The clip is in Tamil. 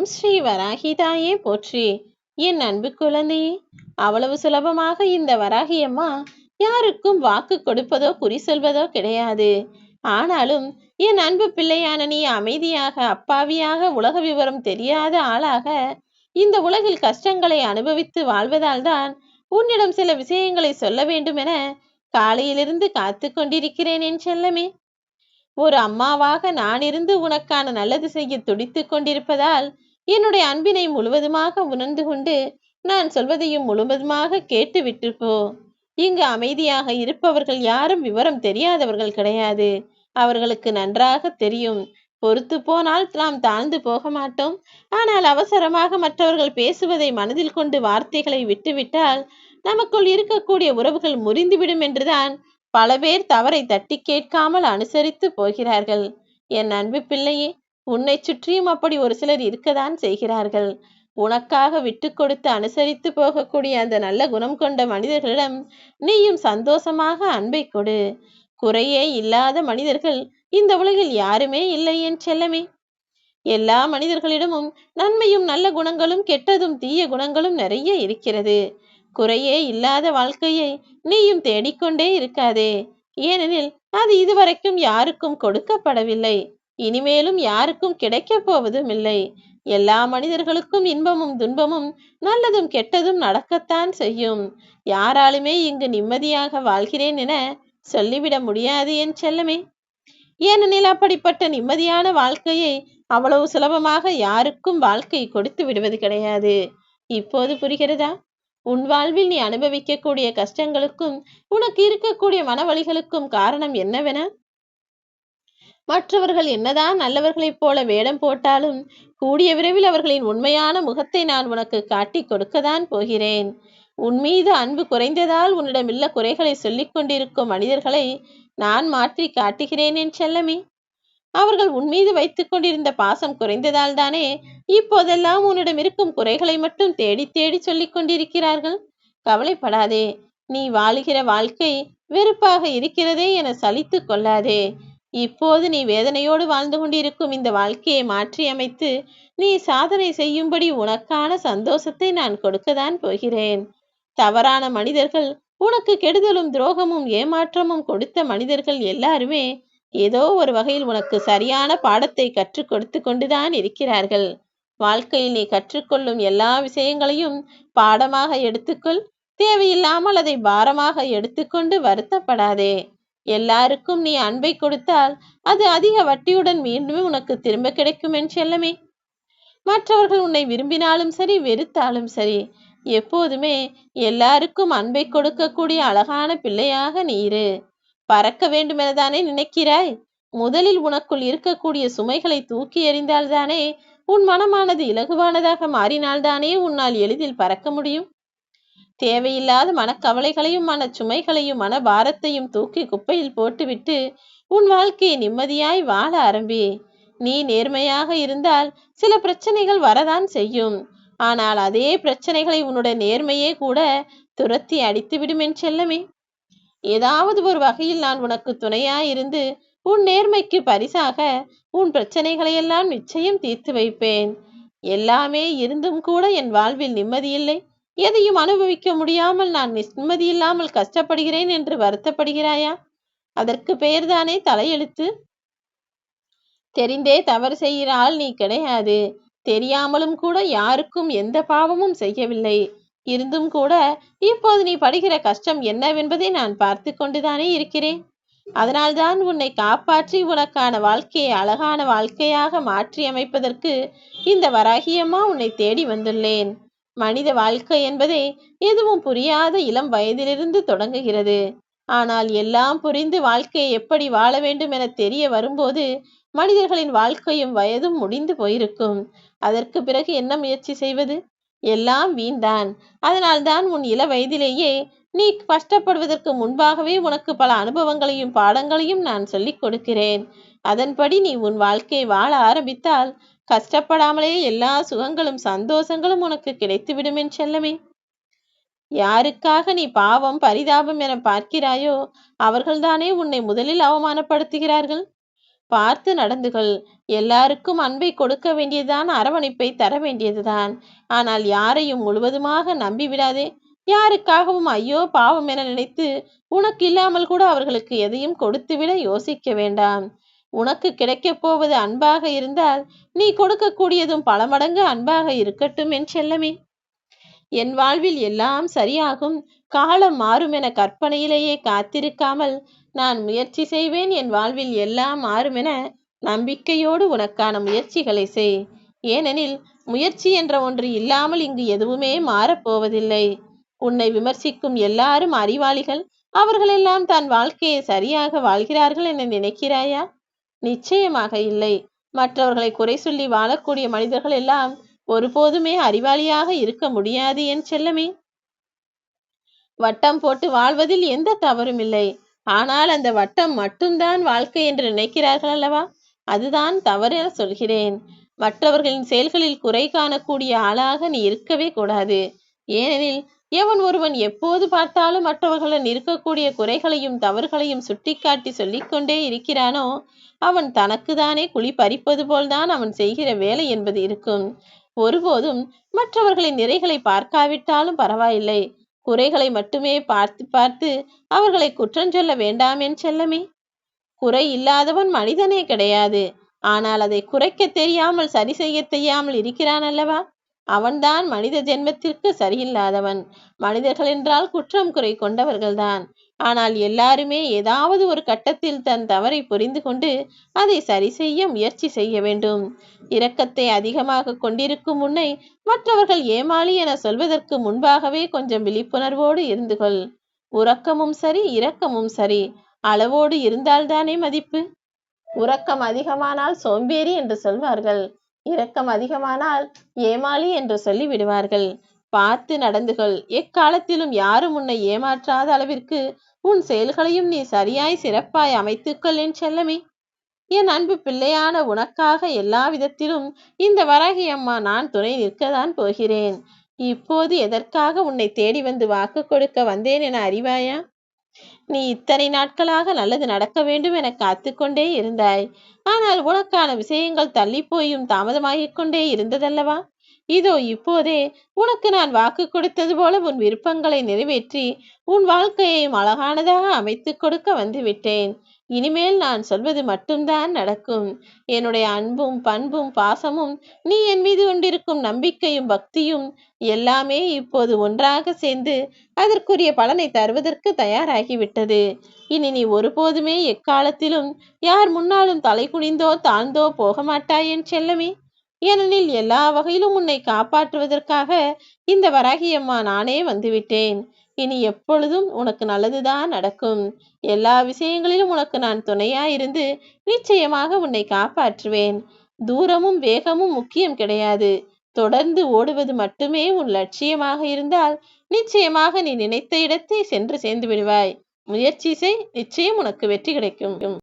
ஓம் ஸ்ரீ வராகிதாயே போற்றி. என் அன்பு குழந்தையே, அவ்வளவு சுலபமாக இந்த வராகி அம்மா யாருக்கும் வாக்கு கொடுப்பதோ குறி சொல்வதோ கிடையாது. ஆனாலும் என் அன்பு பிள்ளையான நீ அமைதியாக, அப்பாவியாக, உலக விவரம் தெரியாத ஆளாக இந்த உலகில் கஷ்டங்களை அனுபவித்து வாழ்வதால் தான் உன்னிடம் சில விஷயங்களை சொல்ல வேண்டும் என காலையிலிருந்து காத்து கொண்டிருக்கிறேன் என் செல்லமே. ஒரு அம்மாவாக நான் இருந்து உனக்கான நல்லது செய்ய துடித்து கொண்டிருப்பதால் என்னுடைய அன்பினை முழுவதுமாக உணர்ந்து கொண்டு நான் சொல்வதையும் முழுவதுமாக கேட்டு விட்டு போ. இங்கு அமைதியாக இருப்பவர்கள் யாரும் விவரம் தெரியாதவர்கள் கிடையாது. அவர்களுக்கு நன்றாக தெரியும். பொறுத்து போனால் நாம் தாழ்ந்து போக மாட்டோம். ஆனால் அவசரமாக மற்றவர்கள் பேசுவதை மனதில் கொண்டு வார்த்தைகளை விட்டுவிட்டால் நமக்குள் இருக்கக்கூடிய உறவுகள் முறிந்துவிடும் என்றுதான் பல பேர் தவறை தட்டி கேட்காமல் அனுசரித்து போகிறார்கள். என் அன்பு பிள்ளையே, உன்னை சுற்றியும் அப்படி ஒரு சிலர் இருக்கத்தான் செய்கிறார்கள். உனக்காக விட்டு கொடுத்து அனுசரித்து போகக்கூடிய அந்த நல்ல குணம் கொண்ட மனிதர்களிடம் நீயும் சந்தோஷமாக அன்பை கொடு. குறையே இல்லாத மனிதர்கள் இந்த உலகில் யாருமே இல்லை என் செல்லமே. எல்லா மனிதர்களிடமும் நன்மையும் நல்ல குணங்களும் கெட்டதும் தீய குணங்களும் நிறைய இருக்கிறது. குறையே இல்லாத வாழ்க்கையை நீயும் தேடிக்கொண்டே இருக்காதே. ஏனெனில் அது இதுவரைக்கும் யாருக்கும் கொடுக்கப்படவில்லை, இனிமேலும் யாருக்கும் கிடைக்கப் போவதும் இல்லை. எல்லா மனிதர்களுக்கும் இன்பமும் துன்பமும் நல்லதும் கெட்டதும் நடக்கத்தான் செய்யும். யாராலுமே இங்கு நிம்மதியாக வாழ்கிறேன் என சொல்லிவிட முடியாது என் செல்லமே. ஏனெனில் அப்படிப்பட்ட நிம்மதியான வாழ்க்கையை அவ்வளவு சுலபமாக யாருக்கும் வாழ்க்கை கொடுத்து விடுவது கிடையாது. இப்போது புரிகிறதா? உன் வாழ்வில் நீ அனுபவிக்கக்கூடிய கஷ்டங்களுக்கும் உனக்கு இருக்கக்கூடிய மனவழிகளுக்கும் காரணம் என்னவென? மற்றவர்கள் என்னதான் நல்லவர்களைப் போல வேடம் போட்டாலும் கூடிய விரைவில் அவர்களின் உண்மையான முகத்தை நான் உனக்கு காட்டி கொடுக்கத்தான் போகிறேன். உன் மீது அன்பு குறைந்ததால் உன்னிடமில்ல குறைகளை சொல்லிக் கொண்டிருக்கும் மனிதர்களை நான் மாற்றி காட்டுகிறேன் என் செல்லமே. அவர்கள் உன் மீது வைத்துக் கொண்டிருந்த பாசம் குறைந்ததால் தானே இப்போதெல்லாம் உன்னிடம் இருக்கும் குறைகளை மட்டும் தேடி தேடி சொல்லிக் கொண்டிருக்கிறார்கள். கவலைப்படாதே. நீ வாழுகிற வாழ்க்கை வெறுப்பாக இருக்கிறதே என சலித்து கொள்ளாதே. இப்போது நீ வேதனையோடு வாழ்ந்து கொண்டிருக்கும் இந்த வாழ்க்கையை மாற்றி அமைத்து நீ சாதனை செய்யும்படி உனக்கான சந்தோஷத்தை நான் கொடுக்கத்தான் போகிறேன். தவறான மனிதர்கள், உனக்கு கெடுதலும் துரோகமும் ஏமாற்றமும் கொடுத்த மனிதர்கள் எல்லாருமே ஏதோ ஒரு வகையில் உனக்கு சரியான பாடத்தை கற்றுக் கொடுத்து கொண்டுதான் இருக்கிறார்கள். வாழ்க்கையில் நீ கற்றுக்கொள்ளும் எல்லா விஷயங்களையும் பாடமாக எடுத்துக்கொள். தேவையில்லாமல் அதை பாரமாக எடுத்துக்கொண்டு வருத்தப்படாதே. எல்லாருக்கும் நீ அன்பை கொடுத்தால் அது அதிக வட்டியுடன் மீண்டும் உனக்கு திரும்ப கிடைக்கும் என் செல்லமே. மற்றவர்கள் உன்னை விரும்பினாலும் சரி, வெறுத்தாலும் சரி, எப்போதுமே எல்லாருக்கும் அன்பை கொடுக்கக்கூடிய அழகான பிள்ளையாக நீ இரு. பறக்க வேண்டும் எனதானே நினைக்கிறாய்? முதலில் உனக்குள் இருக்கக்கூடிய சுமைகளை தூக்கி எறிந்தால்தானே உன் மனமானது இலகுவானதாக மாறினால்தானே உன்னால் எளிதில் பறக்க முடியும். தேவையில்லாத மனக்கவலைகளையும் மன சுமைகளையும் மன பாரத்தையும் தூக்கி குப்பையில் போட்டுவிட்டு உன் வாழ்க்கையை நிம்மதியாய் வாழ ஆரம்பி. நீ நேர்மையாக இருந்தால் சில பிரச்சனைகள் வரதான் செய்யும். ஆனால் அதே பிரச்சனைகளை உன்னுடைய நேர்மையே கூட துரத்தி அடித்து விடும் என் செல்லமே. ஏதாவது ஒரு வகையில் நான் உனக்கு துணையாயிருந்து உன் நேர்மைக்கு பரிசாக உன் பிரச்சனைகளையெல்லாம் நிச்சயம் தீர்த்து வைப்பேன். எல்லாமே இருந்தும் கூட என் வாழ்வில் நிம்மதியில்லை, எதையும் அனுபவிக்க முடியாமல் நான் நிம்மதியில்லாமல் கஷ்டப்படுகிறேன் என்று வருத்தப்படுகிறாயா? அதற்கு பெயர்தானே தலையெழுத்து. தெரிந்தே தவறு செய்கிற ஆள் நீ கிடையாது. தெரியாமலும் கூட யாருக்கும் எந்த பாவமும் செய்யவில்லை. இருந்தும் கூட இப்போது நீ படுகிற கஷ்டம் என்னவென்பதை நான் பார்த்து கொண்டுதானே இருக்கிறேன். அதனால்தான் உன்னை காப்பாற்றி உனக்கான வாழ்க்கையை அழகான வாழ்க்கையாக மாற்றி அமைப்பதற்கு இந்த வராகியம்மா உன்னை தேடி வந்துள்ளேன். மனித வாழ்க்கை என்பதே எதுவும் புரியாத இளம் வயதிலிருந்து தொடங்குகிறது. ஆனால் எல்லாம் புரிந்து வாழ்க்கையை எப்படி வாழ வேண்டும் என தெரிய வரும்போது மனிதர்களின் வாழ்க்கையும் வயதும் முடிந்து போயிருக்கும். அதற்கு பிறகு என்ன முயற்சி செய்வது? எல்லாம் வீண்தான். அதனால்தான் உன் இள வயதிலேயே நீ கஷ்டப்படுவதற்கு முன்பாகவே உனக்கு பல அனுபவங்களையும் பாடங்களையும் நான் சொல்லிக் கொடுக்கிறேன். அதன்படி நீ உன் வாழ்க்கையை வாழ ஆரம்பித்தால் கஷ்டப்படாமலே எல்லா சுகங்களும் சந்தோஷங்களும் உனக்கு கிடைத்துவிடும் என் செல்லமே. யாருக்காக நீ பாவம் பரிதாபம் என பார்க்கிறாயோ அவர்கள்தானே உன்னை முதலில் அவமானப்படுத்துகிறார்கள். பார்த்து நடந்து கொள். எல்லாருக்கும் அன்பை கொடுக்க வேண்டியதுதான், அரவணைப்பை தர வேண்டியதுதான். ஆனால் யாரையும் முழுவதுமாக நம்பிவிடாதே. யாருக்காகவும் ஐயோ பாவம் என நினைத்து உனக்கு இல்லாமல் கூட அவர்களுக்கு எதையும் கொடுத்துவிட யோசிக்க வேண்டாம். உனக்கு கிடைக்கப் போவது அன்பாக இருந்தால் நீ கொடுக்கக்கூடியதும் பல மடங்கு அன்பாக இருக்கட்டும் என் செல்லமே. என் வாழ்வில் எல்லாம் சரியாகும், காலம் மாறும் என கற்பனையிலேயே காத்திருக்காமல் நான் முயற்சி செய்வேன், என் வாழ்வில் எல்லாம் மாறும் என நம்பிக்கையோடு உனக்கான முயற்சிகளை செய். ஏனெனில் முயற்சி என்ற ஒன்று இல்லாமல் இங்கு எதுவுமே மாறப்போவதில்லை. உன்னை விமர்சிக்கும் எல்லாரும் அறிவாளிகள், அவர்களெல்லாம் தன் வாழ்க்கையை சரியாக வாழ்கிறார்கள் என நினைக்கிறாயா? நிச்சயமாக இல்லை. மற்றவர்களை குறை சொல்லி வாழக்கூடிய மனிதர்கள் எல்லாம் ஒருபோதுமே அறிவாளியாக இருக்க முடியாது என் செல்லமே. வட்டம் போட்டு வாழ்வதில் எந்த தவறும் இல்லை. ஆனால் அந்த வட்டம் மட்டும்தான் வாழ்க்கை என்று நினைக்கிறார்கள் அல்லவா, அதுதான் தவறு என சொல்கிறேன். மற்றவர்களின் செயல்களில் குறை காணக்கூடிய ஆளாக நீ இருக்கவே கூடாது. ஏனெனில் எவன் ஒருவன் எப்போது பார்த்தாலும் மற்றவர்களுடன் இருக்கக்கூடிய குறைகளையும் தவறுகளையும் சுட்டிக்காட்டி சொல்லிக்கொண்டே இருக்கிறானோ அவன் தனக்குதானே குழி பறிப்பது போல்தான் அவன் செய்கிற வேலை என்பது இருக்கும். ஒருபோதும் மற்றவர்களின் நிறைகளை பார்க்காவிட்டாலும் பரவாயில்லை, குறைகளை மட்டுமே பார்த்து பார்த்து அவர்களை குற்றம் சொல்ல வேண்டாம் என் செல்லமே. குறை இல்லாதவன் மனிதனே கிடையாது. ஆனால் அதை குறைக்க தெரியாமல் சரி செய்ய தெரியாமல் இருக்கிறான் அல்லவா, அவன்தான் மனித ஜென்மத்திற்கு சரியில்லாதவன். மனிதர்கள் என்றால் குற்றம் குறை கொண்டவர்கள்தான். ஆனால் எல்லாருமே ஏதாவது ஒரு கட்டத்தில் தன் தவறை புரிந்து கொண்டு அதை சரி செய்ய முயற்சி செய்ய வேண்டும். இரக்கத்தை அதிகமாக கொண்டிருக்கும் உன்னை மற்றவர்கள் ஏமாளி என சொல்வதற்கு முன்பாகவே கொஞ்சம் விழிப்புணர்வோடு இருந்து கொள். உறக்கமும் சரி இரக்கமும் சரி அளவோடு இருந்தால்தானே மதிப்பு. உறக்கம் அதிகமானால் சோம்பேறி என்று சொல்வார்கள், இரக்கம் அதிகமானால் ஏமாளி என்று சொல்லி விடுவார்கள். பார்த்து நடந்து கொள். எக்காலத்திலும் யாரும் உன்னை ஏமாற்றாத அளவிற்கு உன் செயல்களையும் நீ சரியாய் சிறப்பாய் அமைத்துக்கொள் என் செல்லமே. என் அன்பு பிள்ளையான உனக்காக எல்லா விதத்திலும் இந்த வராகி அம்மா நான் துணை நிற்கத்தான் போகிறேன். இப்போது எதற்காக உன்னை தேடி வந்து வாக்கு கொடுக்க வந்தேன் என அறிவாயா? நீ இத்தனை நாட்களாக நல்லது நடக்க வேண்டும் என காத்து கொண்டே இருந்தாய். ஆனால் உனக்கான விஷயங்கள் தள்ளி போயும் தாமதமாகிக் கொண்டே இருந்ததல்லவா? இதோ இப்போதே உனக்கு நான் வாக்கு கொடுத்தது போல உன் விருப்பங்களை நிறைவேற்றி உன் வாழ்க்கையையும் அழகானதாக அமைத்து கொடுக்க வந்துவிட்டேன். இனிமேல் நான் சொல்வது மட்டும்தான் நடக்கும். என்னுடைய அன்பும் பண்பும் பாசமும் நீ என் மீது கொண்டிருக்கும் நம்பிக்கையும் பக்தியும் எல்லாமே இப்போது ஒன்றாக சேர்ந்து அதற்குரிய பலனை தருவதற்கு தயாராகிவிட்டது. இனி நீ ஒருபோதுமே எக்காலத்திலும் யார் முன்னாலும் தலை குனிந்தோ தாழ்ந்தோ போக மாட்டாய் என் செல்லமே. ஏனெனில் எல்லா வகையிலும் உன்னை காப்பாற்றுவதற்காக இந்த வராகியம்மா நானே வந்துவிட்டேன். இனி எப்பொழுதும் உனக்கு நல்லதுதான் நடக்கும். எல்லா விஷயங்களிலும் உனக்கு நான் துணையாயிருந்து நிச்சயமாக உன்னை காப்பாற்றுவேன். தூரமும் வேகமும் முக்கியம் கிடையாது. தொடர்ந்து ஓடுவது மட்டுமே உன் லட்சியமாக இருந்தால் நிச்சயமாக நீ நினைத்த இடத்தை சென்று சேர்ந்து விடுவாய். முயற்சி செய், நிச்சயம் உனக்கு வெற்றி கிடைக்கும்.